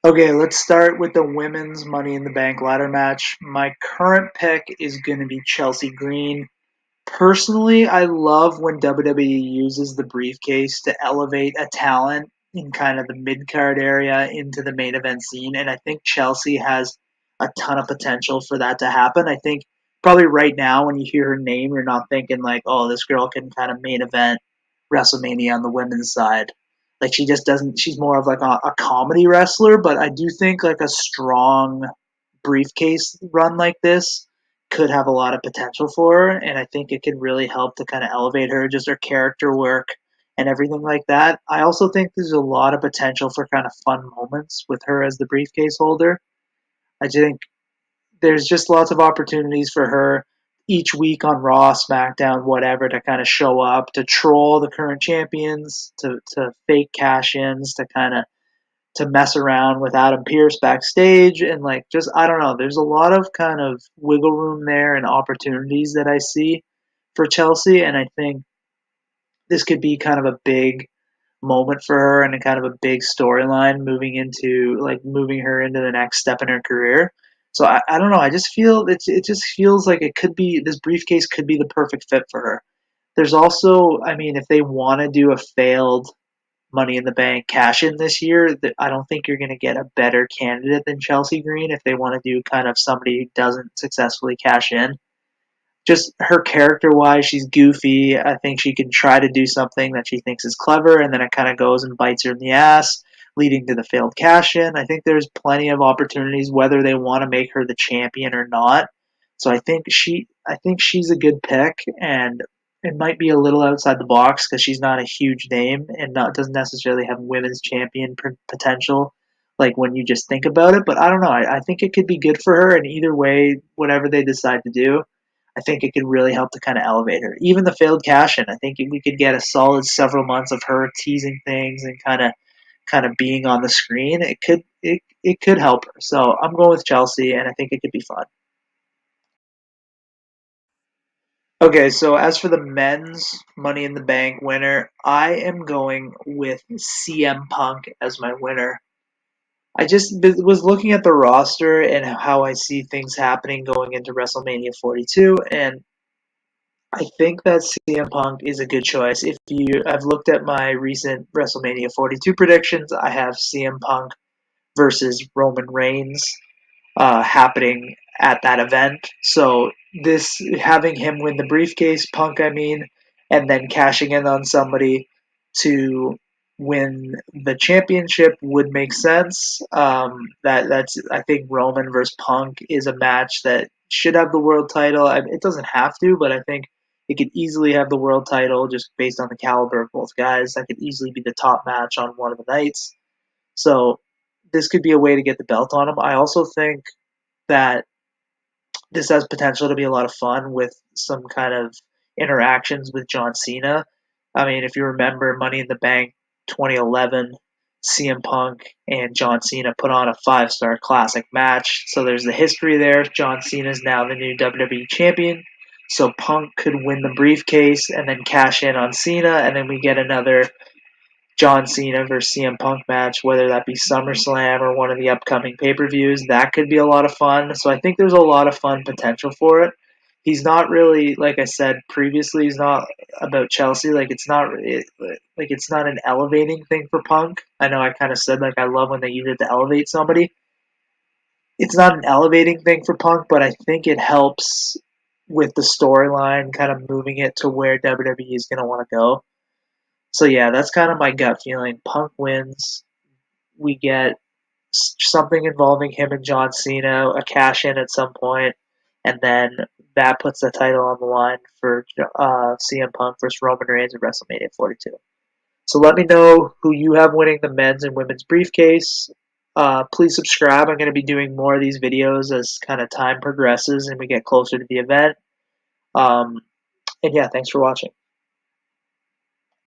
Okay, let's start with the women's Money in the Bank ladder match. My current pick is going to be Chelsea Green. Personally, I love when WWE uses the briefcase to elevate a talent in kind of the mid card area into the main event scene, and I think Chelsea has a ton of potential for that to happen. I think probably right now, when you hear her name, you're not thinking like, oh, this girl can kind of main event WrestleMania on the women's side. Like she just doesn't. She's more of like a comedy wrestler, but I do think like a strong briefcase run like this could have a lot of potential for her, and I think it could really help to kind of elevate her, just her character work and everything like that. I also think there's a lot of potential for kind of fun moments with her as the briefcase holder. I think there's just lots of opportunities for her each week on Raw, SmackDown, whatever, to kind of show up, to troll the current champions, to fake cash ins, to kind of to mess around with Adam Pearce backstage, and like just I don't know. There's a lot of kind of wiggle room there and opportunities that I see for Chelsea, and I think this could be kind of a big moment for her and a kind of a big storyline moving her into the next step in her career. So I don't know. I just feel it just feels like it could be this briefcase could be the perfect fit for her. There's also, I mean, if they want to do a failed Money in the Bank cash in this year, that I don't think you're going to get a better candidate than Chelsea Green if they want to do kind of somebody who doesn't successfully cash in. Just her character wise, she's goofy. I think she can try to do something that she thinks is clever, and then it kind of goes and bites her in the ass, leading to the failed cash in. I think there's plenty of opportunities whether they want to make her the champion or not. So I think she's a good pick, and it might be a little outside the box because she's not a huge name and not doesn't necessarily have women's champion potential. Like when you just think about it, but I don't know. I think it could be good for her, and either way, whatever they decide to do, I think it could really help to kind of elevate her. Even the failed cash in, I think we could get a solid several months of her teasing things and kind of being on the screen. It could help her. So I'm going with Chelsea, and I think it could be fun. Okay, so as for the men's Money in the Bank winner, I am going with CM Punk as my winner. I just was looking at the roster and how I see things happening going into WrestleMania 42, and I think that CM Punk is a good choice. I've looked at my recent WrestleMania 42 predictions. I have CM Punk versus Roman Reigns happening at that event. So this having him win the briefcase, Punk, I mean, and then cashing in on somebody to win the championship would make sense. That's I think Roman versus Punk is a match that should have the world title. It doesn't have to, but I think it could easily have the world title just based on the caliber of both guys. That could easily be the top match on one of the nights. So this could be a way to get the belt on him. I also think that this has potential to be a lot of fun with some kind of interactions with John Cena. I mean, if you remember Money in the Bank 2011, CM Punk and John Cena put on a five-star classic match. So there's the history there. John Cena is now the new WWE champion. So Punk could win the briefcase and then cash in on Cena, and then we get another John Cena versus CM Punk match, whether that be SummerSlam or one of the upcoming pay per views. That could be a lot of fun. So I think there's a lot of fun potential for it. He's not really, like I said previously, he's not about Chelsea. Like it's not an elevating thing for Punk. I know I kind of said like I love when they use it to elevate somebody. It's not an elevating thing for Punk, but I think it helps with the storyline, kind of moving it to where WWE is going to want to go. So yeah, that's kind of my gut feeling. Punk wins. We get something involving him and John Cena, a cash in at some point, and then that puts the title on the line for CM Punk versus Roman Reigns at WrestleMania 42. So let me know who you have winning the men's and women's briefcase. Please subscribe. I'm going to be doing more of these videos as kind of time progresses and we get closer to the event. And yeah, thanks for watching.